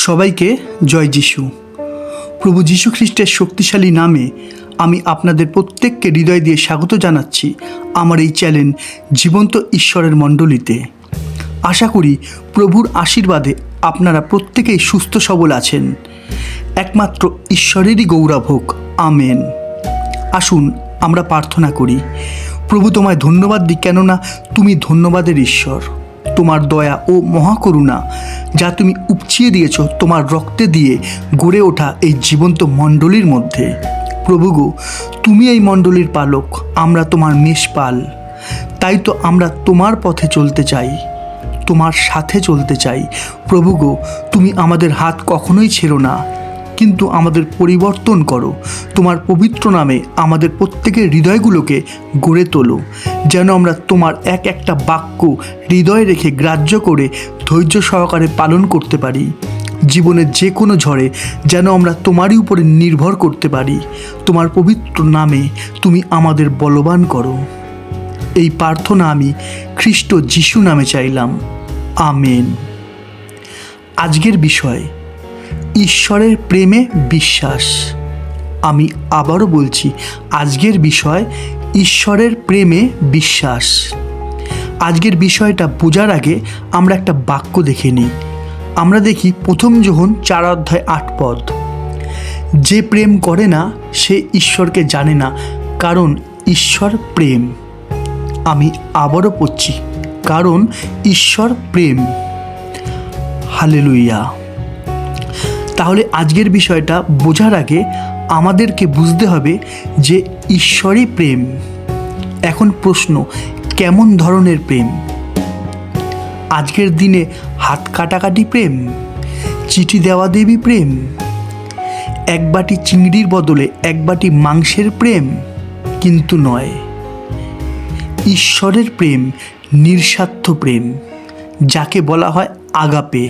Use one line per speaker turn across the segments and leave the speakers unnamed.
সবাইকে জয় যিশু। প্রভু যীশু খ্রিস্টের শক্তিশালী নামে আমি আপনাদের প্রত্যেককে হৃদয় দিয়ে স্বাগত জানাচ্ছি আমার এই চ্যানেল জীবন্ত ঈশ্বরের মণ্ডলীতে। আশা করি প্রভুর আশীর্বাদে আপনারা প্রত্যেকেই সুস্থ সবল আছেন। একমাত্র ঈশ্বরেরই গৌরব হোক, আমেন। আসুন আমরা প্রার্থনা করি। প্রভু, তোমায় ধন্যবাদ দিই, কেননা তুমি ধন্যবাদের ঈশ্বর। তোমার দয়া ও মহাকরুণা যা তুমি উপচিয়ে দিয়েছ তোমার রক্তে দিয়ে গড়ে ওঠা এই জীবন্ত মণ্ডলীর মধ্যে। প্রভু গো, তুমি এই মণ্ডলীর পালক, আমরা তোমার মেষপাল। তাই তো আমরা তোমার পথে চলতে চাই, তোমার সাথে চলতে চাই। প্রভু গো, তুমি আমাদের হাত কখনোই ছেড়ো না, কিন্তু আমাদের পরিবর্তন করো। তোমার পবিত্র নামে আমাদের প্রত্যেকের হৃদয়গুলোকে গড়ে তোলো, যেন আমরা তোমার এক একটা বাক্য হৃদয়ে রেখে গ্রাহ্য করে ধৈর্য সহকারে পালন করতে পারি। জীবনের যে কোনো ঝড়ে যেন আমরা তোমারই উপরে নির্ভর করতে পারি। তোমার পবিত্র নামে তুমি আমাদের বলবান করো। এই প্রার্থনা আমি খ্রিস্ট যিশু নামে চাইলাম, আমেন। আজকের বিষয় ঈশ্বরের প্রেমে বিশ্বাস। আমি আবারও বলছি, আজকের বিষয় ঈশ্বরের প্রেমে বিশ্বাস। আজকের বিষয়টা বোঝার আগে আমরা একটা বাক্য দেখে নিই। আমরা দেখি প্রথম যোহন 4:8। যে প্রেম করে না সে ঈশ্বরকে জানে না, কারণ ঈশ্বর প্রেম। আমি আবারও পড়ছি, কারণ ঈশ্বর প্রেম। হালেলুয়া। তাহলে আজকের বিষয়টা বোঝার আগে আমাদেরকে বুঝতে হবে যে ঈশ্বরই প্রেম। এখন প্রশ্ন, কেমন ধরনের প্রেম? আজকের দিনে হাত কাটাকাটি প্রেম, চিঠি দেওয়া দেবী প্রেম, এক বাটি চিংড়ির বদলে এক বাটি মাংসের প্রেম? কিন্তু নয়। ঈশ্বরের প্রেম নিঃস্বার্থ প্রেম, যাকে বলা হয় আগাপে।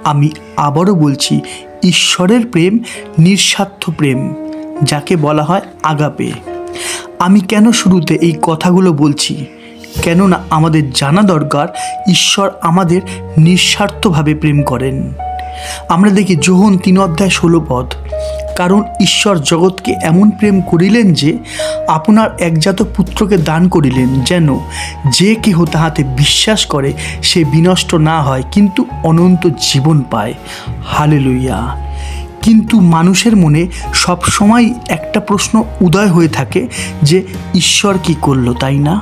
আমি আবারও বলছি, ঈশ্বরের প্রেম নিঃস্বার্থ প্রেম, যাকে বলা হয় আগাপে। আমি কেন শুরুতে এই কথাগুলো বলছি? কেননা আমাদের জানা দরকার ঈশ্বর আমাদের নিঃস্বার্থভাবে প্রেম করেন। আমরা দেখি যোহন 3:16। কারণ ঈশ্বর জগৎকে এমন প্রেম করিলেন যে আপনার একজাত পুত্রকে দান করিলেন, যেন যে কেহ তাহাতে বিশ্বাস করে সে বিনষ্ট না হয়, কিন্তু অনন্ত জীবন পায়। হালেলুয়া। কিন্তু মানুষের মনে সব সময় একটা প্রশ্ন উদয় হয়ে থাকে যে ঈশ্বর কি করলো, তাই না?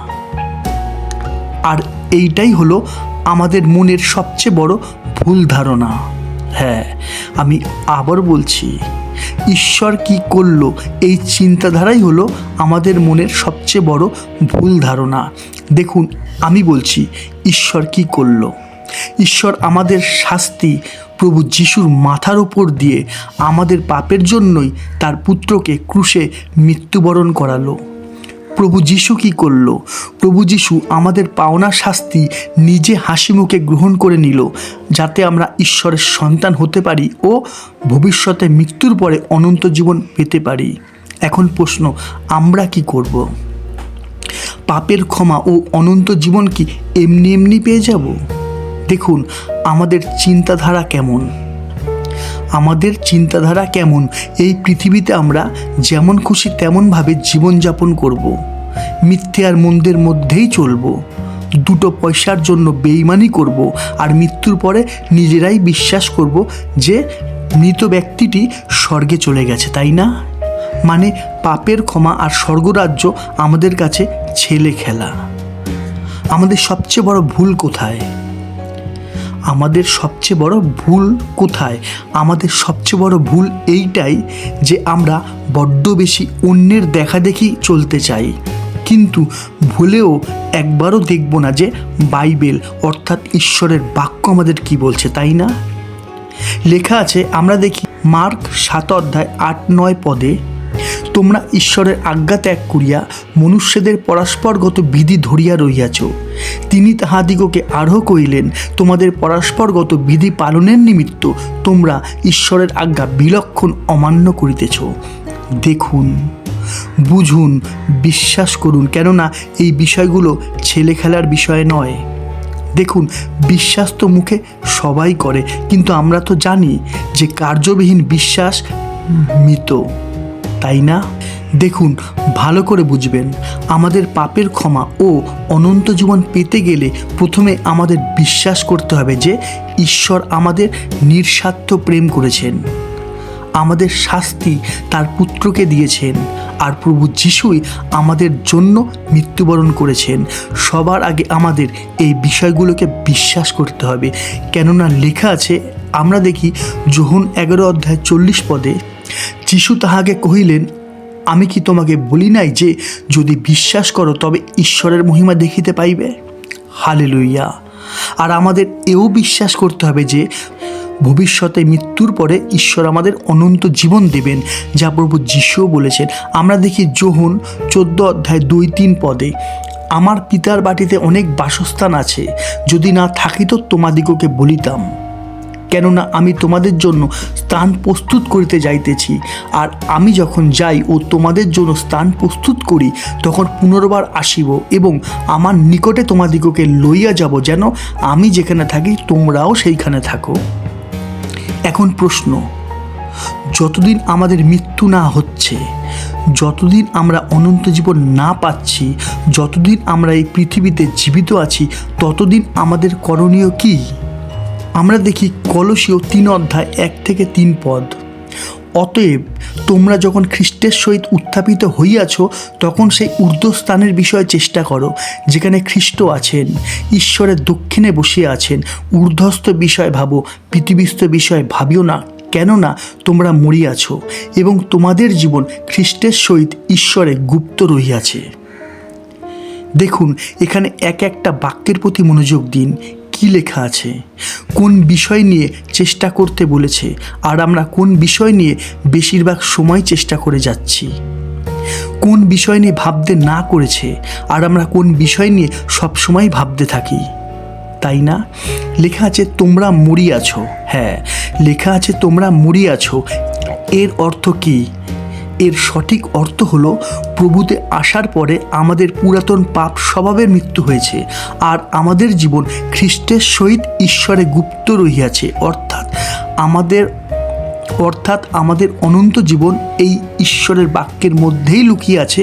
আর এইটাই হলো আমাদের মনের সবচেয়ে বড় ভুল ধারণা। হ্যাঁ, আমি আবার বলছি, ঈশ্বর কি করলো, এই চিন্তাধারাই হলো আমাদের মনের সবচেয়ে বড় ভুল ধারণা। দেখুন, আমি বলছি ঈশ্বর কি করলো। ঈশ্বর আমাদের শাস্তি প্রভু যিশুর মাথার উপর দিয়ে আমাদের পাপের জন্যই তার পুত্রকে ক্রুশে মৃত্যুবরণ করালো। প্রভু যিশু কি করলো? প্রভু যিশু আমাদের পাওনা শাস্তি নিজে হাসি মুখে গ্রহণ করে নিল, যাতে আমরা ঈশ্বরের সন্তান হতে পারি ও ভবিষ্যতে মৃত্যুর পরে অনন্ত জীবন পেতে পারি। এখন প্রশ্ন, আমরা কি করব? পাপের ক্ষমা ও অনন্ত জীবন কি এমনি এমনি পেয়ে যাব? দেখুন, আমাদের চিন্তাধারা কেমন। আমাদের চিন্তাধারা কেমন? এই পৃথিবীতে আমরা যেমন খুশি তেমনভাবে জীবনযাপন করব, মিথ্যে আর মন্দের মধ্যেই চলব, দুটো পয়সার জন্য বেইমানি করব, আর মৃত্যুর পরে নিজেরাই বিশ্বাস করব যে মৃত ব্যক্তিটি স্বর্গে চলে গেছে, তাই না? মানে পাপের ক্ষমা আর স্বর্গরাজ্য আমাদের কাছে ছেলে খেলা। আমাদের সবচেয়ে বড় ভুল কোথায়? আমাদের সবচেয়ে বড় ভুল কোথায়? আমাদের সবচেয়ে বড় ভুল এইটাই যে আমরা বড্ড বেশি অন্যের দেখাদেখি চলতে চাই, কিন্তু ভুলেও একবারও দেখব না যে বাইবেল অর্থাৎ ঈশ্বরের বাক্য আমাদের কি বলছে, তাই না? লেখা আছে, আমরা দেখি মার্ক 7:8-9 তোমরা ঈশ্বরের আজ্ঞা ত্যাগ করিয়া মনুষ্যদের পরস্পরগত বিধি ধরিয়া রহিয়াছ। তিনি তাহাদিগকে আরও কহিলেন, তোমাদের পরস্পরগত বিধি পালনের নিমিত্ত তোমরা ঈশ্বরের আজ্ঞা বিলক্ষণ অমান্য করিতেছ। দেখুন, বুঝুন, বিশ্বাস করুন, কেননা এই বিষয়গুলো ছেলে খেলার বিষয় নয়। দেখুন, বিশ্বাস তো মুখে সবাই করে, কিন্তু আমরা তো জানি যে কার্যবিহীন বিশ্বাস মৃত, তাই না? দেখুন, ভালো করে বুঝবেন, আমাদের পাপের ক্ষমা ও অনন্ত জীবন পেতে গেলে প্রথমে আমাদের বিশ্বাস করতে হবে যে ঈশ্বর আমাদের নিঃস্বার্থ প্রেম করেছেন, আমাদের শাস্তি তার পুত্রকে দিয়েছেন, আর প্রভু যিশুই আমাদের জন্য মৃত্যুবরণ করেছেন। সবার আগে আমাদের এই বিষয়গুলোকে বিশ্বাস করতে হবে, কেননা লেখা আছে, আমরা দেখি যোহন 11:40 যিশু তাহাকে কহিলেন, আমি কি তোমাকে বলি নাই যে যদি বিশ্বাস করো তবে ঈশ্বরের মহিমা দেখিতে পাইবে? হালেলুইয়া। আর আমাদের এও বিশ্বাস করতে হবে যে ভবিষ্যতে মৃত্যুর পরে ঈশ্বর আমাদের অনন্ত জীবন দেবেন, যা প্রভু যিশুও বলেছেন। আমরা দেখি যোহন 14:2-3 আমার পিতার বাটিতে অনেক বাসস্থান আছে, যদি না থাকিত তোমাদিগকে বলিতাম, কেননা আমি তোমাদের জন্য স্থান প্রস্তুত করিতে যাইতেছি। আর আমি যখন যাই ও তোমাদের জন্য স্থান প্রস্তুত করি, তখন পুনর্বার আসিব এবং আমার নিকটে তোমাদিগকে লইয়া যাব, যেন আমি যেখানে থাকি তোমরাও সেইখানে থাকো। এখন প্রশ্ন, যতদিন আমাদের মৃত্যু না হচ্ছে, যতদিন আমরা অনন্ত জীবন না পাচ্ছি, যতদিন আমরা এই পৃথিবীতে জীবিত আছি, ততদিন আমাদের করণীয় কি? আমরা দেখি কলসীয় 3:1-3 অতএব তোমরা যখন খ্রিস্টের সহিত উত্থাপিত হইয়াছ, তখন সেই ঊর্ধ্বস্থানের বিষয়ে চেষ্টা করো, যেখানে খ্রিস্ট আছেন, ঈশ্বরের দক্ষিণে বসিয়া আছেন। ঊর্ধ্বস্থ বিষয় ভাবো, পৃথিবীস্থ বিষয় ভাবিও না, কেননা তোমরা মরিয়াছ এবং তোমাদের জীবন খ্রিস্টের সহিত ঈশ্বরে গুপ্ত রহিয়াছে। দেখুন, এখানে এক একটা বাক্যের প্রতি মনোযোগ দিন। কি লেখা আছে, কোন বিষয় নিয়ে চেষ্টা করতে বলেছে, আর আমরা কোন বিষয় নিয়ে বেশিরভাগ সময় চেষ্টা করে যাচ্ছি? কোন বিষয় নিয়ে ভাবতে না করেছে, আর আমরা কোন বিষয় নিয়ে সবসময় ভাবতে থাকি, তাই না? লেখা আছে তোমরা মরিয়াছ। হ্যাঁ, লেখা আছে তোমরা মরিয়াছ। এর অর্থ কি? এর সঠিক অর্থ হলো, প্রভুতে আসার পরে আমাদের পুরাতন পাপ স্বভাবের মৃত্যু হয়েছে, আর আমাদের জীবন খ্রিস্টের সহিত ঈশ্বরে গুপ্ত রহিয়াছে। অর্থাৎ আমাদের অনন্ত জীবন এই ঈশ্বরের বাক্যের মধ্যেই লুকিয়ে আছে,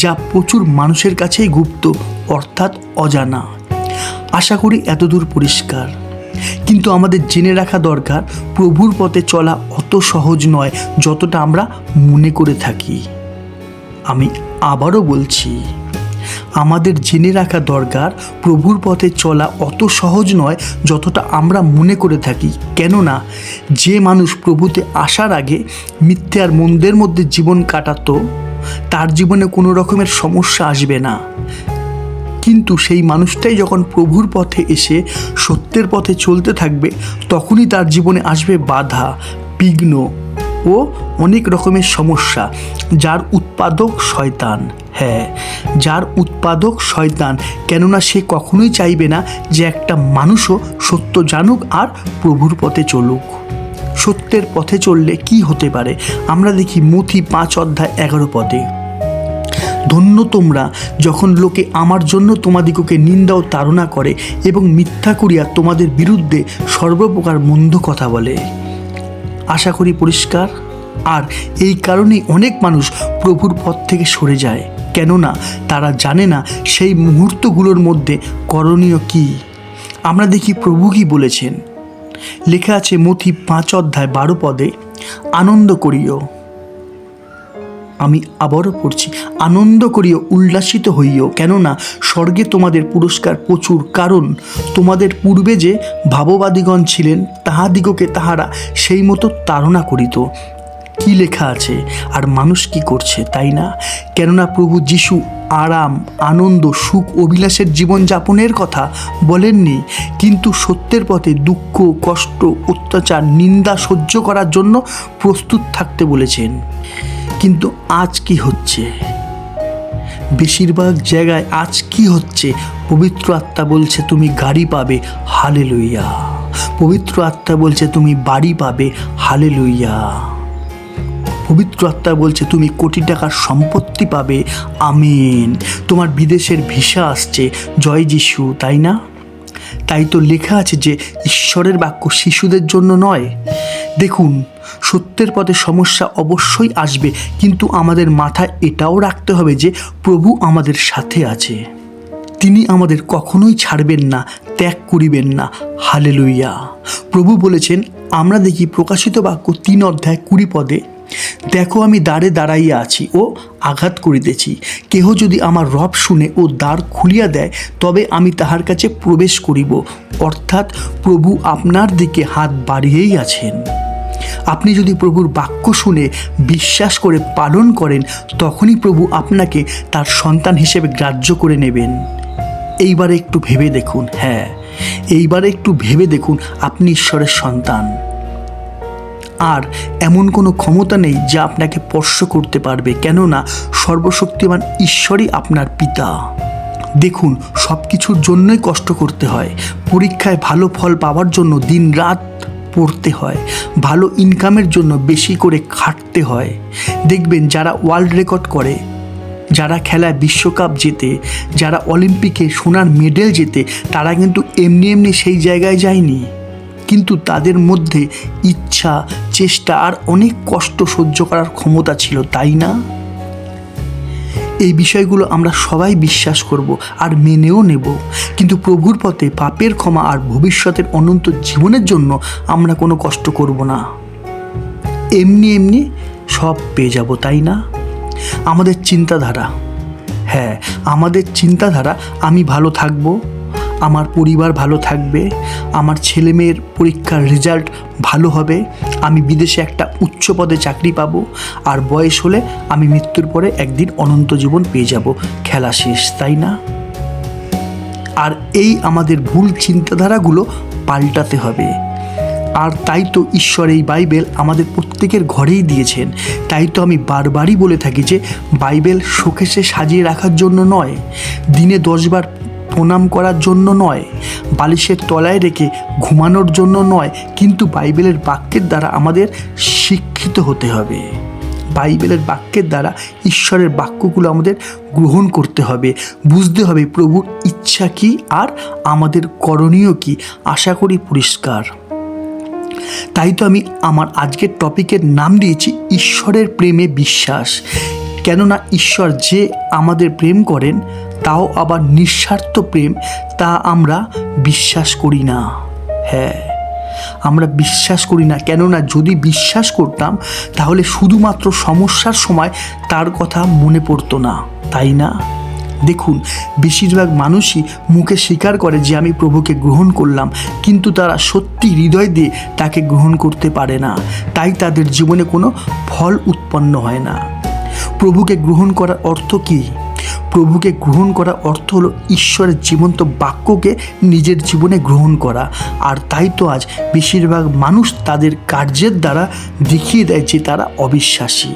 যা প্রচুর মানুষের কাছেই গুপ্ত, অর্থাৎ অজানা। আশা করি এতদূর পরিষ্কার। কিন্তু আমাদের জেনে রাখা দরকার, প্রভুর পথে চলা অত সহজ নয় যতটা আমরা মনে করে থাকি। আমি আবারও বলছি, আমাদের জেনে রাখা দরকার, প্রভুর পথে চলা অত সহজ নয় যতটা আমরা মনে করে থাকি। কেননা যে মানুষ প্রভুতে আসার আগে মিথ্যে আর মন্দের মধ্যে জীবন কাটাতো, তার জীবনে কোনো রকমের সমস্যা আসবে না। কিন্তু সেই মানুষটাই যখন প্রভুর পথে এসে সত্যের পথে চলতে থাকবে, তখনই তার জীবনে আসবে বাধা, বিঘ্ন ও অনেক রকমের সমস্যা, যার উৎপাদক শয়তান। হ্যাঁ, যার উৎপাদক শয়তান। কেননা সে কখনোই চাইবে না যে একটা মানুষও সত্য জানুক আর প্রভুর পথে চলুক। সত্যের পথে চললে কি হতে পারে? আমরা দেখি মথি 5:11 ধন্য তোমরা, যখন লোকে আমার জন্য তোমাদিগকে নিন্দা ও তাড়না করে এবং মিথ্যা করিয়া তোমাদের বিরুদ্ধে সর্বপ্রকার মন্দ কথা বলে। আশা করি পরিষ্কার। আর এই কারণেই অনেক মানুষ প্রভুর পথ থেকে সরে যায়, কেননা তারা জানে না সেই মুহূর্তগুলোর মধ্যে করণীয় কি। আমরা দেখি প্রভু কি বলেছেন। লেখা আছে মথি 5:12 আনন্দ করিও। আমি আবারও পড়ছি, আনন্দ করিও, উল্লাসিত হইও, কেননা স্বর্গে তোমাদের পুরস্কার প্রচুর, কারণ তোমাদের পূর্বে যে ভাববাদীগণ ছিলেন, তাহাদিগকে তাহারা সেই মতো তাড়না করিত। কি লেখা আছে, আর মানুষ কি করছে, তাই না? কেননা প্রভু যিশু আরাম, আনন্দ, সুখ, অভিলাষের জীবনযাপনের কথা বলেননি, কিন্তু সত্যের পথে দুঃখ, কষ্ট, অত্যাচার, নিন্দা সহ্য করার জন্য প্রস্তুত থাকতে বলেছেন। কিন্তু আজ কি হচ্ছে? বেশিরভাগ জায়গায় আজ কি হচ্ছে? পবিত্র আত্মা বলছে তুমি গাড়ি পাবে, হালেলুইয়া। পবিত্র আত্মা বলছে তুমি বাড়ি পাবে, হালেলুইয়া। পবিত্র আত্মা বলছে তুমি কোটি টাকার সম্পত্তি পাবে, আমিন। তোমার বিদেশের ভিসা আসছে, জয় যিশু, তাই না? তাই তো লেখা আছে যে ঈশ্বরের বাক্য শিশুদের জন্য নয়। দেখুন, সত্যের পথে সমস্যা অবশ্যই আসবে, কিন্তু আমাদের মাথায় এটাও রাখতে হবে যে প্রভু আমাদের সাথে আছে। তিনি আমাদের কখনোই ছাড়বেন না, ত্যাগ করিবেন না। হালেলুইয়া। প্রভু বলেছেন, আমরা দেখি প্রকাশিত বাক্য 3:20 দেখো আমি দ্বারে দাঁড়াইয়া আছি ও আঘাত করিতেছি, কেহ যদি আমার রব শুনে ও দ্বার খুলিয়া দেয়, তবে আমি তাহার কাছে প্রবেশ করিব। অর্থাৎ প্রভু আপনার দিকে হাত বাড়িয়েই আছেন। আপনি যদি প্রভুর বাক্য শুনে বিশ্বাস করে পালন করেন, তখনই প্রভু আপনাকে তার সন্তান হিসেবে গ্রাহ্য করে নেবেন। এইবারে একটু ভেবে দেখুন, এইবারে একটু ভেবে দেখুন, আপনি ঈশ্বরের সন্তান। আর এমন কোনো ক্ষমতা নেই যা আপনাকে স্পর্শ করতে পারবে, কেননা সর্বশক্তিমান ঈশ্বরই আপনার পিতা। দেখুন, সব কিছুর জন্যই কষ্ট করতে হয়। পরীক্ষায় ভালো ফল পাওয়ার জন্য দিন রাত পড়তে হয়, ভালো ইনকামের জন্য বেশি করে খাটতে হয়। দেখবেন যারা ওয়ার্ল্ড রেকর্ড করে, যারা খেলায় বিশ্বকাপ জেতে, যারা অলিম্পিকে সোনার মেডেল জেতে, তারা কিন্তু এমনি এমনি সেই জায়গায় যায়নি। কিন্তু তাদের মধ্যে ইচ্ছা, চেষ্টা আর অনেক কষ্ট সহ্য করার ক্ষমতা ছিল, তাই না? এই বিষয়গুলো আমরা সবাই বিশ্বাস করব আর মেনেও নেব, কিন্তু প্রভুর পথে পাপের ক্ষমা আর ভবিষ্যতের অনন্ত জীবনের জন্য আমরা কোনো কষ্ট করব না। এমনি এমনি সব পেয়ে যাব, তাই না? আমাদের চিন্তাধারা, আমাদের চিন্তাধারা, আমি ভালো থাকবো, আমার পরিবার ভালো থাকবে, আমার ছেলে মেয়ের পরীক্ষার রেজাল্ট ভালো হবে, আমি বিদেশে একটা উচ্চ পদে চাকরি পাবো, আর বয়স হলে আমি মৃত্যুর পরে একদিন অনন্ত জীবন পেয়ে যাব, খেলা শেষ, তাই না? আর এই আমাদের ভুল চিন্তাধারাগুলো পাল্টাতে হবে। আর তাই তো ঈশ্বর এই বাইবেল আমাদের প্রত্যেকের ঘরেই দিয়েছেন। তাই তো আমি বারবারই বলে থাকি যে বাইবেল শোকেসে সাজিয়ে রাখার জন্য নয়, দিনে 10 বার প্রণাম করার জন্য নয়, বালিশের তলায় রেখে ঘুমানোর জন্য নয়, কিন্তু বাইবেলের বাক্যের দ্বারা আমাদের শিক্ষিত হতে হবে। বাইবেলের বাক্যের দ্বারা ঈশ্বরের বাক্যগুলো আমাদের গ্রহণ করতে হবে, বুঝতে হবে প্রভুর ইচ্ছা কী আর আমাদের করণীয় কী। আশা করি পরিষ্কার। তাই তো আমি আমার আজকের টপিকের নাম দিয়েছি ঈশ্বরের প্রেমে বিশ্বাস। কেননা ঈশ্বর যে আমাদের প্রেম করেন, তাও আবার নিঃস্বার্থ প্রেম, তা আমরা বিশ্বাস করি না। আমরা বিশ্বাস করি না, কেননা যদি বিশ্বাস করতাম তাহলে শুধুমাত্র সমস্যার সময় তার কথা মনে পড়তো না, তাই না? দেখুন, বেশিরভাগ মানুষই মুখে স্বীকার করে যে আমি প্রভুকে গ্রহণ করলাম, কিন্তু তারা সত্যি হৃদয় দিয়ে তাকে গ্রহণ করতে পারে না। তাই তাদের জীবনে কোনো ফল উৎপন্ন হয় না। প্রভুকে গ্রহণ করার অর্থ কী? প্রভুকে গ্রহণ করার অর্থ হলো ঈশ্বরের জীবন্ত বাক্যকে নিজের জীবনে গ্রহণ করা। আর তাই তো আজ বেশিরভাগ মানুষ তাদের কার্যের দ্বারা দেখিয়ে দেয় যে তারা অবিশ্বাসী।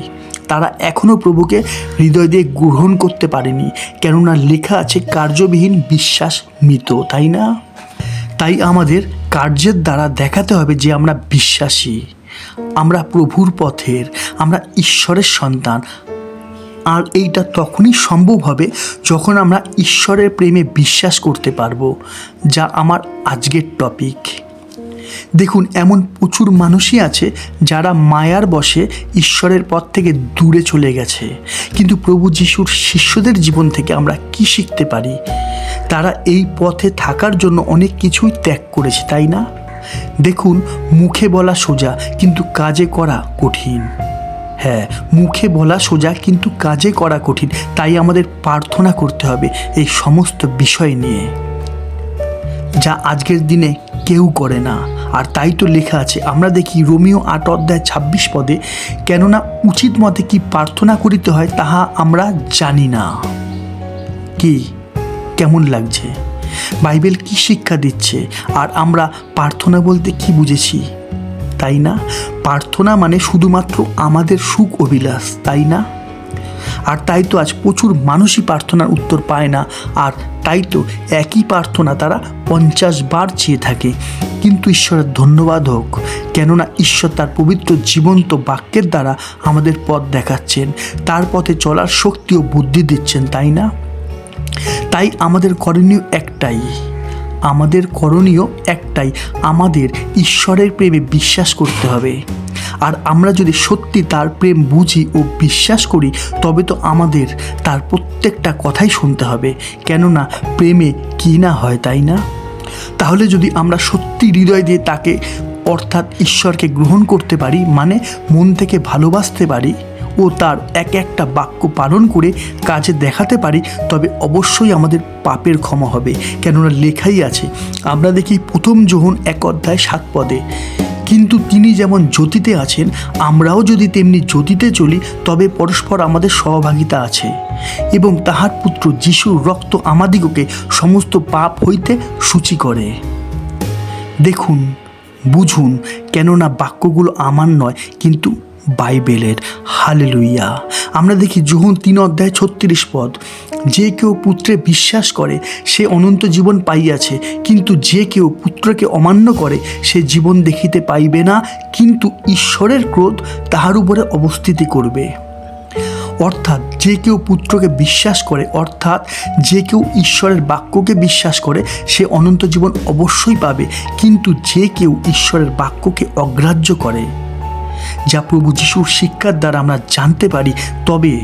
তারা এখনও প্রভুকে হৃদয় দিয়ে গ্রহণ করতে পারেনি, কেননা লেখা আছে কার্যবিহীন বিশ্বাস মৃত, তাই না? তাই আমাদের কার্যের দ্বারা দেখাতে হবে যে আমরা বিশ্বাসী, আমরা প্রভুর পথের, আমরা ঈশ্বরের সন্তান। আর এইটা তখনই সম্ভব হবে যখন আমরা ঈশ্বরের প্রেমে বিশ্বাস করতে পারবো, যা আমার আজকের টপিক। দেখুন, এমন প্রচুর মানুষই আছে যারা মায়ার বশে ঈশ্বরের পথ থেকে দূরে চলে গেছে। কিন্তু প্রভু যিশুর শিষ্যদের জীবন থেকে আমরা কি শিখতে পারি? তারা এই পথে থাকার জন্য অনেক কিছুই ত্যাগ করেছে, তাই না? দেখুন, মুখে বলা সোজা কিন্তু কাজে করা কঠিন। মুখে বলা সোজা কিন্তু কাজে করা কঠিন। তাই আমাদের প্রার্থনা করতে হবে এই সমস্ত বিষয় নিয়ে, যা আজকের দিনে কেউ করে না। আর তাই তো লেখা আছে, আমরা দেখি রোমিও 8:26 কেননা উচিত মতে কি প্রার্থনা করিতে হয় তাহা আমরা জানি না। কি কেমন লাগছে? বাইবেল কি শিক্ষা দিচ্ছে? আর আমরা প্রার্থনা বলতে কি বুঝেছি, তাই না? প্রার্থনা মানে শুধুমাত্র আমাদের সুখ অভিলাষ, তাই না? আর তাই তো আজ প্রচুর মানুষই প্রার্থনার উত্তর পায় না। আর তাই তো একই প্রার্থনা তারা 50 বার চেয়ে থাকে। কিন্তু ঈশ্বরের ধন্যবাদ হোক, কেননা ঈশ্বর তার পবিত্র জীবন্ত বাক্যের দ্বারা আমাদের পথ দেখাচ্ছেন, তার পথে চলার শক্তি ও বুদ্ধি দিচ্ছেন, তাই না? তাই আমাদের করণীয় একটাই, আমাদের করণীয় একটাই, আমাদের ঈশ্বরের প্রেমে বিশ্বাস করতে হবে। আর আমরা যদি সত্যি তার প্রেম বুঝি ও বিশ্বাস করি, তবে তো আমাদের তার প্রত্যেকটা কথাই শুনতে হবে। কেননা প্রেমে কি না হয়, তাই না? তাহলে যদি আমরা সত্যি হৃদয় দিয়ে তাকে অর্থাৎ ঈশ্বরকে গ্রহণ করতে পারি, মানে মন থেকে ভালোবাসতে পারি ও তার এক একটা বাক্য পালন করে কাজে দেখাতে পারি, তবে অবশ্যই আমাদের পাপের ক্ষমা হবে। কেননা লেখাই আছে, আমরা দেখি 1 যোহন 1:7 কিন্তু তিনি যেমন জ্যোতিতে আছেন, আমরাও যদি তেমনি জ্যোতিতে চলি, তবে পরস্পর আমাদের সহভাগিতা আছে এবং তাহার পুত্র যিশুর রক্ত আমাদিগকে সমস্ত পাপ হইতে শুচি করে। দেখুন, বুঝুন, কেননা বাক্যগুলো আমার নয় কিন্তু বাইবেলের। হালেলুইয়া। আমরা দেখি যোহন 3:36, যে কেউ পুত্রে বিশ্বাস করে সে অনন্ত জীবন পাইয়াছে, কিন্তু যে কেউ পুত্রকে অমান্য করে সে জীবন দেখিতে পাইবে না, কিন্তু ঈশ্বরের ক্রোধ তাহার উপরে অবস্থিতি করবে। অর্থাৎ যে কেউ পুত্রকে বিশ্বাস করে, অর্থাৎ যে কেউ ঈশ্বরের বাক্যকে বিশ্বাস করে, সে অনন্ত জীবন অবশ্যই পাবে। কিন্তু যে কেউ ঈশ্বরের বাক্যকে অগ্রাহ্য করে, যা প্রভু যিশুর শিক্ষার দ্বারা আমরা জানতে পারি, তবে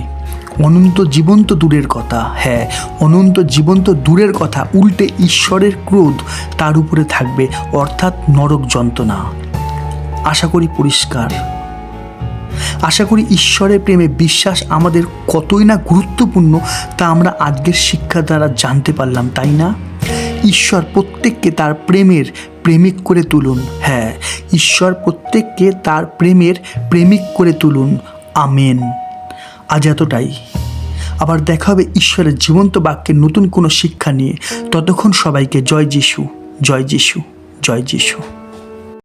অনন্ত জীবন তো দূরের কথা, হ্যাঁ, অনন্ত জীবন তো দূরের কথা, উল্টে ঈশ্বরের ক্রোধ তার উপরে থাকবে, অর্থাৎ নরক যন্ত্রণা। আশা করি পরিষ্কার। আশা করি ঈশ্বরের প্রেমে বিশ্বাস আমাদের কতই না গুরুত্বপূর্ণ তা আমরা আজকের শিক্ষা দ্বারা জানতে পারলাম, তাই না? ঈশ্বর প্রত্যেককে তার প্রেমের প্রেমিক করে তুলুন। হ্যাঁ, ঈশ্বর প্রত্যেককে তার প্রেমের প্রেমিক করে তুলুন। আমেন। আজ এতটাই। আবার দেখা হবে ঈশ্বরের জীবন্ত বাক্যের নতুন কোনো শিক্ষা নিয়ে। ততক্ষণ সবাইকে জয় যিশু, জয় যিশু, জয় যিশু।